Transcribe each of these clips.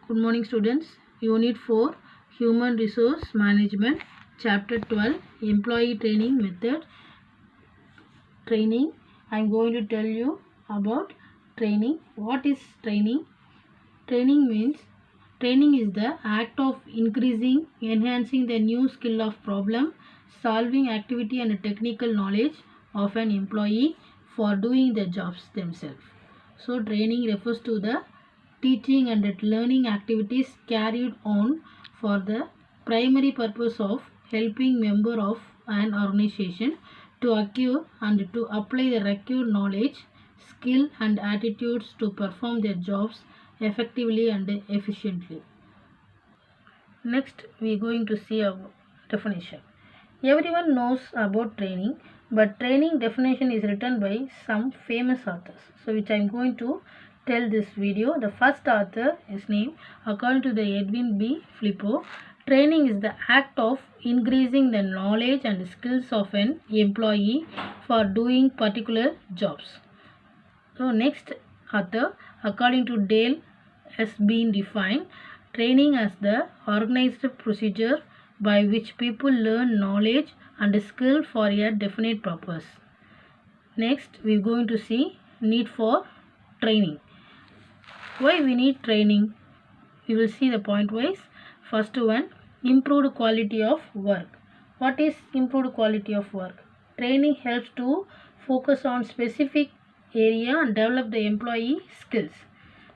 Good morning students. Unit 4 Human Resource Management, Chapter 12 Employee Training Method. Training. I am going to tell you about training. What is training? Training is the act of increasing, enhancing the new skill of problem solving activity and technical knowledge of an employee for doing the jobs themselves. So training refers to the teaching and learning activities carried on for the primary purpose of helping member of an organization to acquire and to apply the required knowledge, skill and attitudes to perform their jobs effectively and efficiently. Next, we are going to see a definition. Everyone knows about training, but training definition is written by some famous authors. So, which I am going to tell this video. The first author is named according to the Edwin B. Filippo. Training is the act of increasing the knowledge and skills of an employee for doing particular jobs. So, next author according to Dale has been defined training as the organized procedure by which people learn knowledge and skill for a definite purpose. Next, we are going to see need for training. Why we need training? We will see the point wise. First one, improved quality of work. What is improved quality of work? Training helps to focus on specific area and develop the employee skills.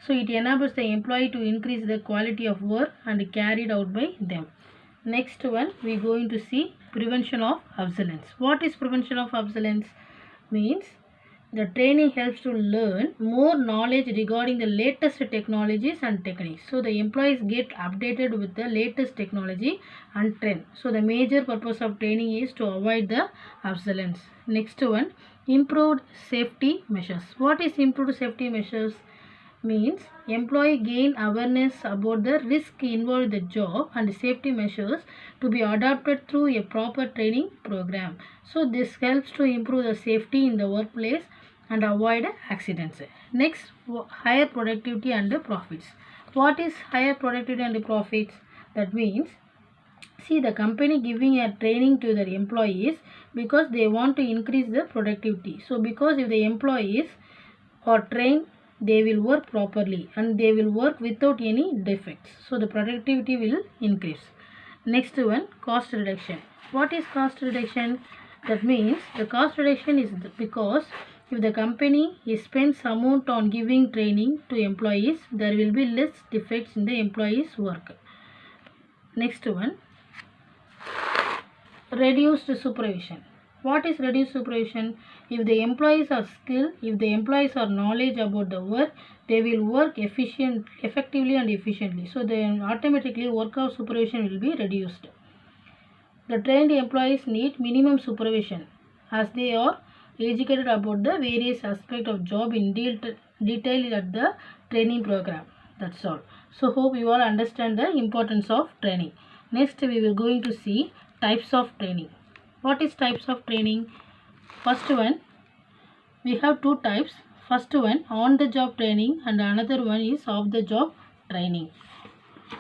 So it enables the employee to increase the quality of work and carried out by them. Next one, we are going to see prevention of obsolescence. What is prevention of obsolescence? Means the training helps to learn more knowledge regarding the latest technologies and techniques. So the employees get updated with the latest technology and trend. So the major purpose of training is to avoid the obsolescence. Next one, improved safety measures. What is improved safety measures? Means employee gain awareness about the risk involved in the job and safety measures to be adopted through a proper training program. So this helps to improve the safety in the workplace and avoid accidents. Next, higher productivity and profits. What is higher productivity and profits? That means, see, the company giving a training to their employees because they want to increase the productivity. So because if the employees are trained, they will work properly and they will work without any defects. So the productivity will increase. Next one, cost reduction. What is cost reduction? That means the cost reduction is because if the company spends amount on giving training to employees, there will be less defects in the employees' work. Next one, reduced supervision. What is reduced supervision? If the employees are skilled, if the employees are knowledge about the work, they will work effectively and efficiently. So then automatically work of supervision will be reduced. The trained employees need minimum supervision as they are educated about the various aspects of job in detail at the training program. That's all. So hope you all understand the importance of training. Next we will going to see types of training. What is types of training? First one, we have two types. First one, on the job training, and another one is off the job training.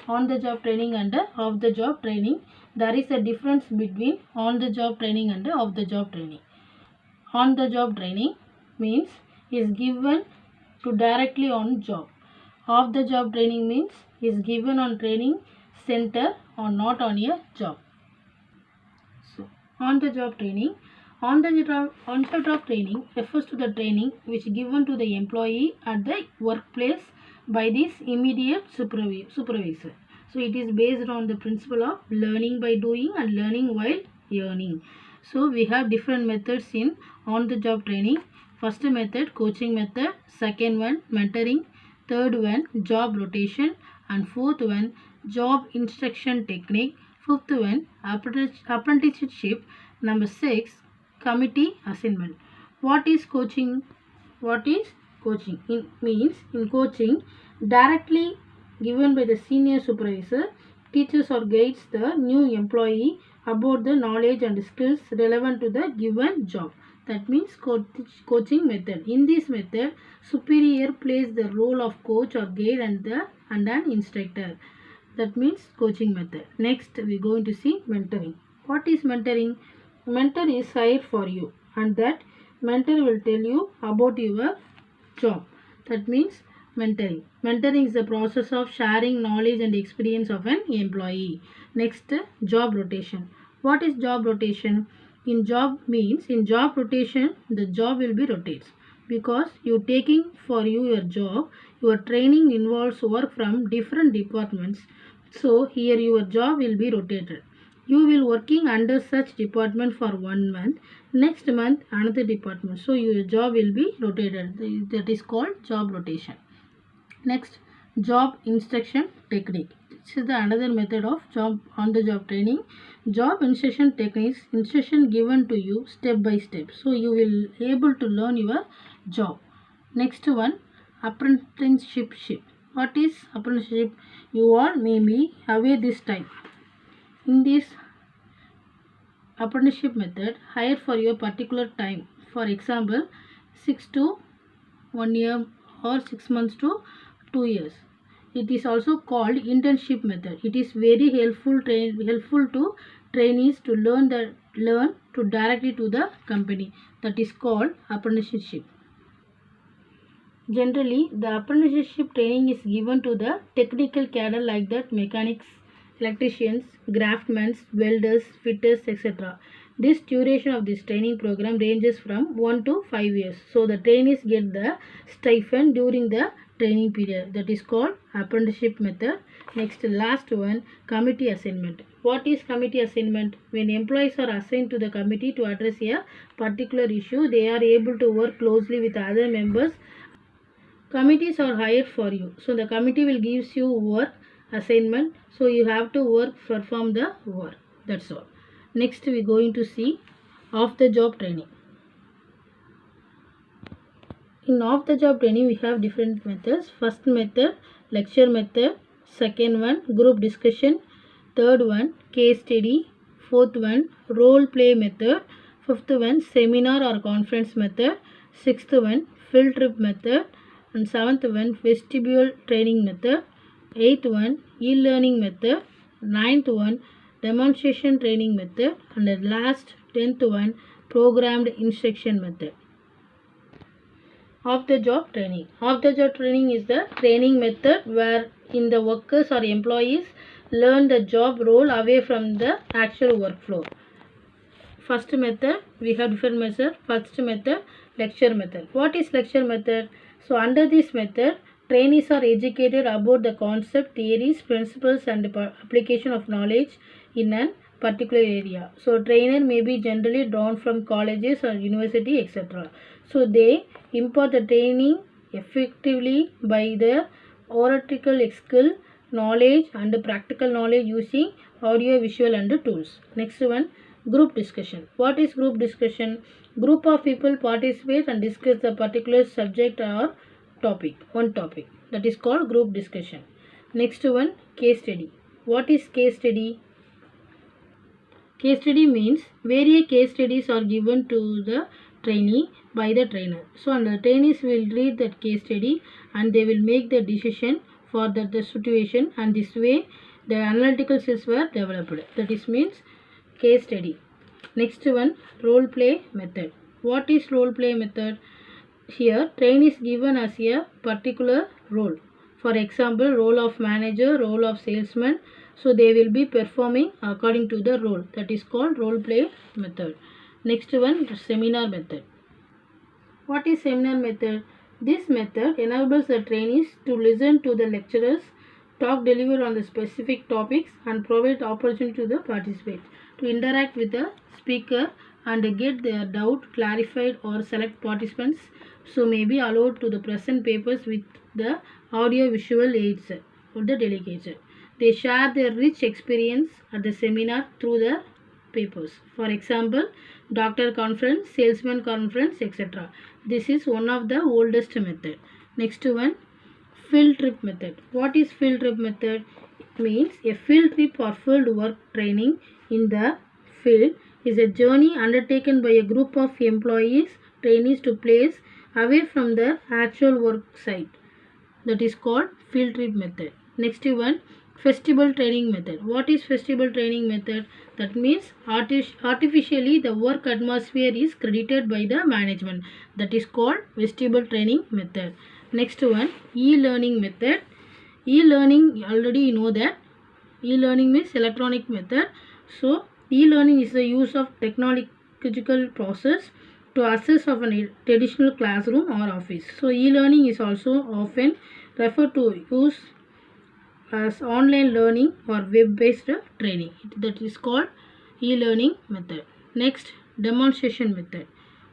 On the job training and off the job training, there is a difference between on the job training and off the job training. On the job training means is given to directly on job. Off the job training means is given on training center or not on a job. So on the job training, on the job training refers to the training which is given to the employee at the workplace by this immediate supervisor. So it is based on the principle of learning by doing and learning while earning. So we have different methods in on the job training. First method, coaching method. Second one, mentoring. Third one, job rotation. And fourth one, job instruction technique. Fifth one, apprenticeship. Number 6, committee assignment. What is coaching? What is coaching? It means in coaching, directly given by the senior supervisor, teaches or guides the new employee about the knowledge and skills relevant to the given job. That means coaching method. In this method, superior plays the role of coach or guide and an instructor. That means coaching method. Next, we are going to see mentoring. What is mentoring? Mentor is hired for you, and that mentor will tell you about your job. That means mentoring. Mentoring is the process of sharing knowledge and experience of an employee. Next, job rotation. What is job rotation? In job rotation, the job will be rotates because you taking for you your job. Your training involves work from different departments, so here your job will be rotated. You will working under such department for 1 month. Next month another department. So your job will be rotated. That is called job rotation. Next, job instruction technique. This is the another method of job on the job training. Job instruction techniques, instruction given to you step by step. So you will able to learn your job. Next one, apprenticeship. What is apprenticeship? You all may be aware this type. In this apprenticeship method, hire for your particular time. For example, 6 to 1 year or 6 months to 2 years. It is also called internship method. It is very helpful to trainees to learn to directly to the company. That is called apprenticeship. Generally, the apprenticeship training is given to the technical cadre like that mechanics, electricians, craftsmen, welders, fitters, etc. This duration of this training program ranges from 1 to 5 years. So the trainees get the stipend during the training period. That is called apprenticeship method. Next, last one, committee assignment. What is committee assignment? When employees are assigned to the committee to address a particular issue, they are able to work closely with other members. Committees are hired for you. So the committee will gives you work assignment. So you have to perform the work. That's all. Next we are going to see off the job training. In off the job training we have different methods. First method, lecture method. Second one, group discussion. Third one, case study. Fourth one, role play method. Fifth one, seminar or conference method. Sixth one, field trip method. And seventh one, vestibule training method. Eighth one, e-learning method. Ninth one, demonstration training method. And the last 10th one, programmed instruction method. Off the job training. Off the job training is the training method where in the workers or employees learn the job role away from the actual workflow. First method, we have different methods. First method, lecture method. What is lecture method? So under this method, trainees are educated about the concept, theories, principles and application of knowledge in a particular area. So trainer may be generally drawn from colleges or university, etc. So they impart the training effectively by the theoretical skill, knowledge and practical knowledge using audio, visual and tools. Next one, group discussion. What is group discussion? Group of people participate and discuss the particular subject or topic, one topic. That is called group discussion. Next one, case study. What is case study? Case study means various case studies are given to the trainee by the trainer. So and the trainees will read that case study and they will make the decision for the situation, and this way the analytical skills were developed. That is means case study. Next one, role play method. What is role play method? Here trainee is given as a particular role. For example, role of manager, role of salesman. So they will be performing according to the role. That is called role play method. Next one, seminar method. What is seminar method? This method enables the trainees to listen to the lecturers, talk deliver on the specific topics and provide opportunity to the participants to interact with the speaker and get their doubt clarified, or select participants so may be allowed to the present papers with the audio visual aids of the delegates. They share their rich experience at the seminar through the papers. For example, doctor conference, salesman conference, etc. This is one of the oldest method. Next one, field trip method. What is field trip method? It means a field trip or field work training in the field is a journey undertaken by a group of employees, trainees to place away from their actual work site. That is called field trip method. Next one, festival training method. What is festival training method? That means artificially the work atmosphere is credited by the management. That is called festival training method. Next one, e-learning method. E-learning, already you know that e-learning means electronic method. So e-learning is the use of technological process to access of a traditional classroom or office. So e-learning is also often referred to use as online learning or web-based training. That is called e-learning method. Next, demonstration method.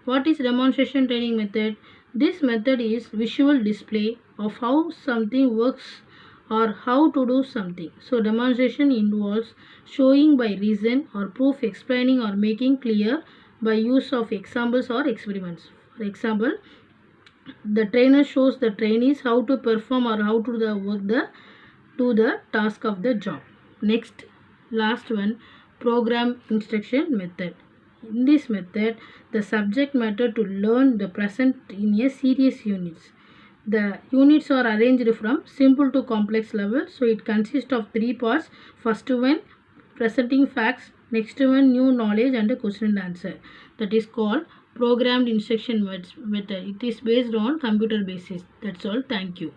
What is demonstration training method? This method is visual display of how something works or how to do something. So demonstration involves showing by reason or proof, explaining or making clear by use of examples or experiments. For example, the trainer shows the trainees how to perform or how to do the task of the job. Next, last one, program instruction method. In this method, the subject matter to learn the present in a series units. The units are arranged from simple to complex level. So it consists of three parts. First one, presenting facts. Next one, new knowledge and a question and answer. That is called programmed instruction method. It is based on computer basis. That's all. Thank you.